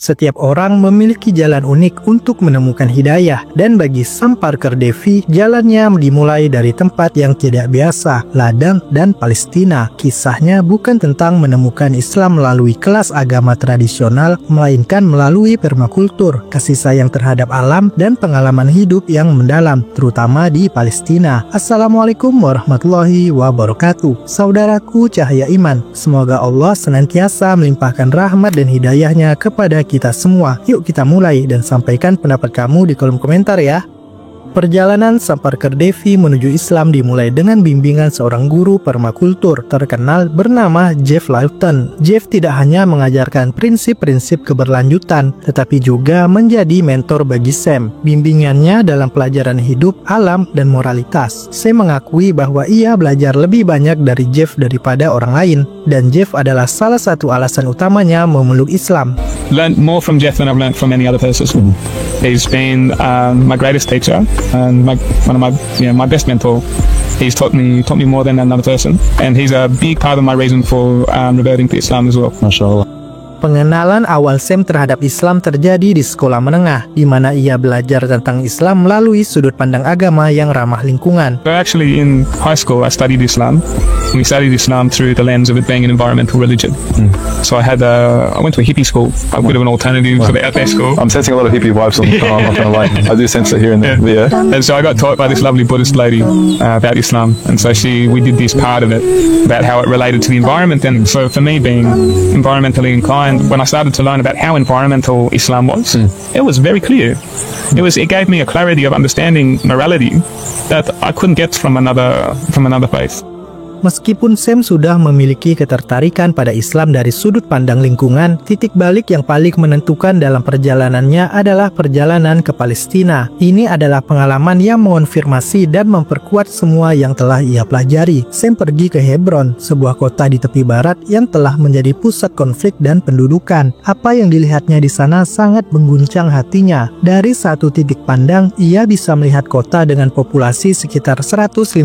Setiap orang memiliki jalan unik untuk menemukan hidayah, dan bagi Sam Parker Davey, jalannya dimulai dari tempat yang tidak biasa, ladang dan Palestina. Kisahnya bukan tentang menemukan Islam melalui kelas agama tradisional, melainkan melalui permakultur, kasih sayang terhadap alam, dan pengalaman hidup yang mendalam, terutama di Palestina. Assalamualaikum warahmatullahi wabarakatuh. Saudaraku cahaya iman, semoga Allah senantiasa melimpahkan rahmat dan hidayahnya kepada kita semua. Yuk kita mulai dan sampaikan pendapat kamu di kolom komentar ya. Perjalanan Sam Parker Davey menuju Islam dimulai dengan bimbingan seorang guru permakultur terkenal bernama Jeff Lawton. Jeff tidak hanya mengajarkan prinsip-prinsip keberlanjutan, tetapi juga menjadi mentor bagi Sam. Bimbingannya dalam pelajaran hidup, alam, dan moralitas. Sam mengakui bahwa ia belajar lebih banyak dari Jeff daripada orang lain, dan Jeff adalah salah satu alasan utamanya memeluk Islam. Learned more from Jeff than I've learned from any other person. He's been my greatest teacher and one of my best mentor. He's taught me more than another person, and he's a big part of my reason for reverting to Islam as well. MashaAllah. Pengenalan awal Sam terhadap Islam terjadi di sekolah menengah, di mana ia belajar tentang Islam melalui sudut pandang agama yang ramah lingkungan. So actually in high school I studied Islam. We studied Islam through the lens of it being an environmental religion. So I went to a hippie school, a bit of an alternative to the out there school. I'm sensing a lot of hippie vibes on I'm not gonna lie. I do sense it here and there. Yeah. And so I got taught by this lovely Buddhist lady about Islam, and so we did this part of it about how it related to the environment. And so for me, being environmentally inclined, when I started to learn about how environmental Islam was, it was very clear. It gave me a clarity of understanding morality that I couldn't get from another faith. Meskipun Sam sudah memiliki ketertarikan pada Islam dari sudut pandang lingkungan, titik balik yang paling menentukan dalam perjalanannya adalah perjalanan ke Palestina. Ini adalah pengalaman yang mengonfirmasi dan memperkuat semua yang telah ia pelajari. Sam pergi ke Hebron, sebuah kota di tepi barat yang telah menjadi pusat konflik dan pendudukan. Apa yang dilihatnya di sana sangat mengguncang hatinya. Dari satu titik pandang, ia bisa melihat kota dengan populasi sekitar 150.000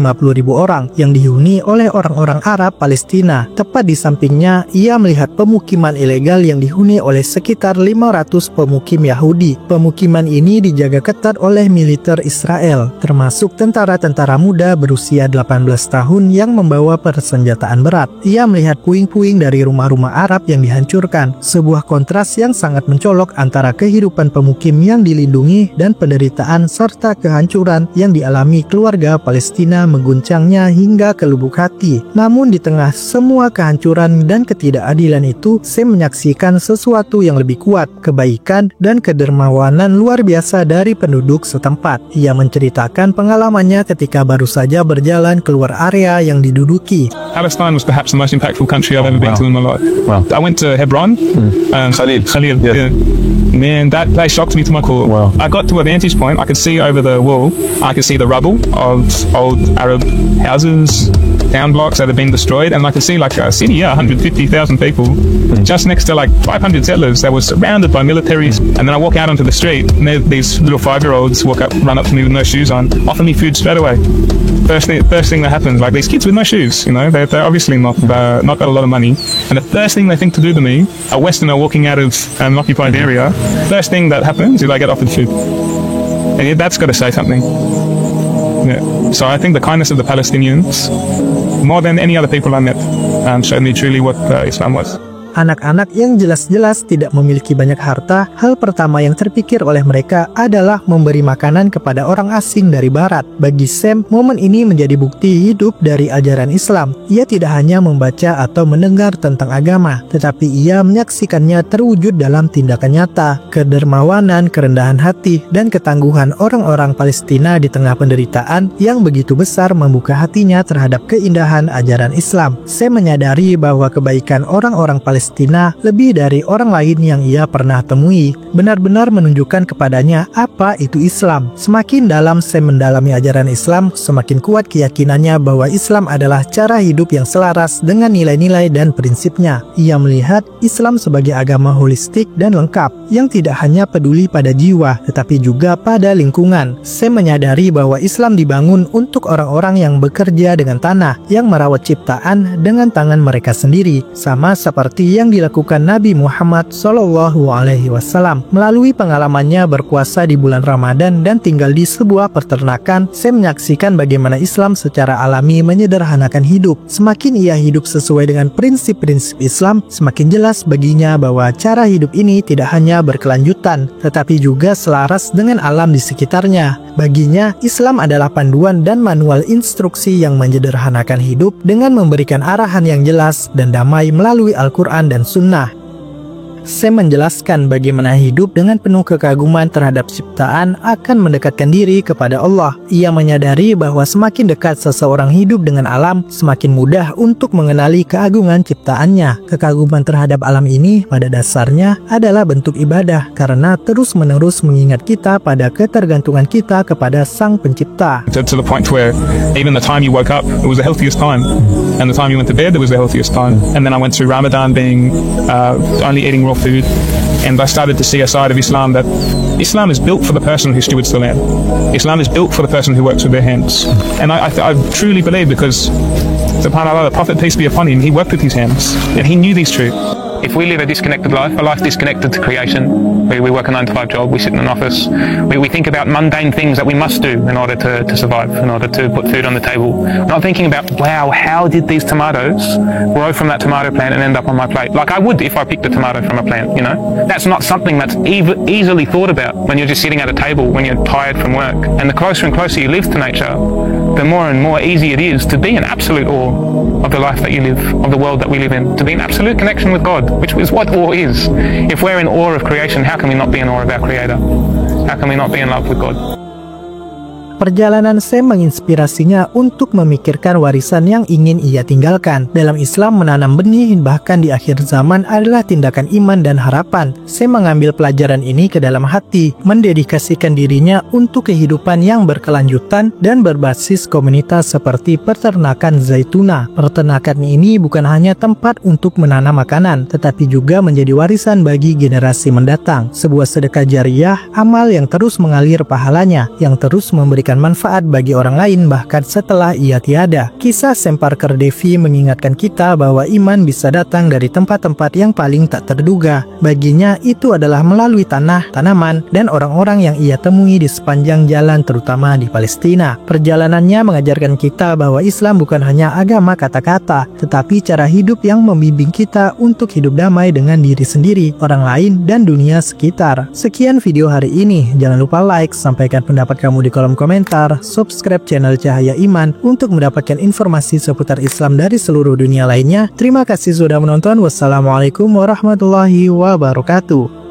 orang yang dihuni oleh orang-orang Arab Palestina. Tepat di sampingnya, ia melihat pemukiman ilegal yang dihuni oleh sekitar 500 pemukim Yahudi. Pemukiman ini dijaga ketat oleh militer Israel, termasuk tentara-tentara muda berusia 18 tahun yang membawa persenjataan berat. Ia melihat puing-puing dari rumah-rumah Arab yang dihancurkan, sebuah kontras yang sangat mencolok antara kehidupan pemukim yang dilindungi dan penderitaan serta kehancuran yang dialami keluarga Palestina mengguncangnya hingga ke lubuk hati. Namun di tengah semua kehancuran dan ketidakadilan itu, Sam menyaksikan sesuatu yang lebih kuat, kebaikan dan kedermawanan luar biasa dari penduduk setempat. Ia menceritakan pengalamannya ketika baru saja berjalan keluar area yang diduduki. Palestine was perhaps the most impactful country I've ever been to in my life. Wow. I went to Hebron, Khalil. Yeah. Man, that place shocked me to my core. Wow. I got to a vantage point. I could see over the wall. I could see the rubble of old Arab houses, town blocks that had been destroyed, and I could see like a city, 150,000 people, just next to like 500 settlers that was surrounded by militaries. And then I walk out onto the street, and these little 5-year-olds run up to me with no shoes on, offer me food straight away. First thing that happens, like these kids with no shoes, you know, they're obviously not got a lot of money, and the first thing they think to do to me, a Westerner walking out of an occupied area, first thing that happens is I get offered food, and that's got to say something. Yeah. So I think the kindness of the Palestinians, more than any other people I met, showed me truly what Islam was. Anak-anak yang jelas-jelas tidak memiliki banyak harta, hal pertama yang terpikir oleh mereka adalah memberi makanan kepada orang asing dari barat. Bagi Sam, momen ini menjadi bukti hidup dari ajaran Islam. Ia tidak hanya membaca atau mendengar tentang agama, tetapi ia menyaksikannya terwujud dalam tindakan nyata. Kedermawanan, kerendahan hati, dan ketangguhan orang-orang Palestina di tengah penderitaan yang begitu besar membuka hatinya terhadap keindahan ajaran Islam. Sam menyadari bahwa kebaikan orang-orang Palestina lebih dari orang lain yang ia pernah temui, benar-benar menunjukkan kepadanya apa itu Islam. Semakin dalam Sam mendalami ajaran Islam, semakin kuat keyakinannya bahwa Islam adalah cara hidup yang selaras dengan nilai-nilai dan prinsipnya. Ia melihat Islam sebagai agama holistik dan lengkap, yang tidak hanya peduli pada jiwa, tetapi juga pada lingkungan. Sam menyadari bahwa Islam dibangun untuk orang-orang yang bekerja dengan tanah, yang merawat ciptaan dengan tangan mereka sendiri, sama seperti yang dilakukan Nabi Muhammad SAW. Melalui pengalamannya berpuasa di bulan Ramadan dan tinggal di sebuah peternakan, Sam menyaksikan bagaimana Islam secara alami menyederhanakan hidup. Semakin ia hidup sesuai dengan prinsip-prinsip Islam, semakin jelas baginya bahwa cara hidup ini tidak hanya berkelanjutan, tetapi juga selaras dengan alam di sekitarnya. Baginya, Islam adalah panduan dan manual instruksi yang menyederhanakan hidup dengan memberikan arahan yang jelas dan damai melalui Al-Quran dan Sunnah. Sam menjelaskan bagaimana hidup dengan penuh kekaguman terhadap ciptaan akan mendekatkan diri kepada Allah. Ia menyadari bahwa semakin dekat seseorang hidup dengan alam, semakin mudah untuk mengenali keagungan ciptaannya. Kekaguman terhadap alam ini pada dasarnya adalah bentuk ibadah karena terus-menerus mengingat kita pada ketergantungan kita kepada Sang Pencipta. To the point where even the time you woke up, it was the healthiest time, and the time you went to bed, it was the healthiest time. And then I went through Ramadan being only eating raw food, and I started to see a side of Islam that Islam is built for the person who stewards the land. Islam is built for the person who works with their hands. And I truly believe, because subhanAllah, the Prophet, peace be upon him, he worked with his hands and he knew these truths. If we live a disconnected life, a life disconnected to creation, we work a 9-to-5 job, we sit in an office, we think about mundane things that we must do in order to survive, in order to put food on the table. We're not thinking about, wow, how did these tomatoes grow from that tomato plant and end up on my plate? Like I would if I picked a tomato from a plant, you know? That's not something that's easily thought about when you're just sitting at a table, when you're tired from work. And the closer and closer you live to nature, the more and more easy it is to be in absolute awe of the life that you live, of the world that we live in, to be in absolute connection with God, which is what awe is. If we're in awe of creation, how can we not be in awe of our Creator? How can we not be in love with God? Perjalanan Sam menginspirasinya untuk memikirkan warisan yang ingin ia tinggalkan. Dalam Islam, menanam benih bahkan di akhir zaman adalah tindakan iman dan harapan. Sam mengambil pelajaran ini ke dalam hati, mendedikasikan dirinya untuk kehidupan yang berkelanjutan dan berbasis komunitas seperti peternakan Zaituna. Peternakan ini bukan hanya tempat untuk menanam makanan, tetapi juga menjadi warisan bagi generasi mendatang. Sebuah sedekah jariyah, amal yang terus mengalir pahalanya, yang terus memberikan manfaat bagi orang lain bahkan setelah ia tiada. Kisah Sam Parker Davey mengingatkan kita bahwa iman bisa datang dari tempat-tempat yang paling tak terduga. Baginya itu adalah melalui tanah, tanaman, dan orang-orang yang ia temui di sepanjang jalan, terutama di Palestina. Perjalanannya mengajarkan kita bahwa Islam bukan hanya agama kata-kata, tetapi cara hidup yang membimbing kita untuk hidup damai dengan diri sendiri, orang lain, dan dunia sekitar. Sekian video hari ini. Jangan lupa like, sampaikan pendapat kamu di kolom komentar, subscribe channel Cahaya Iman untuk mendapatkan informasi seputar Islam dari seluruh dunia lainnya. Terima kasih sudah menonton. Wassalamualaikum warahmatullahi wabarakatuh.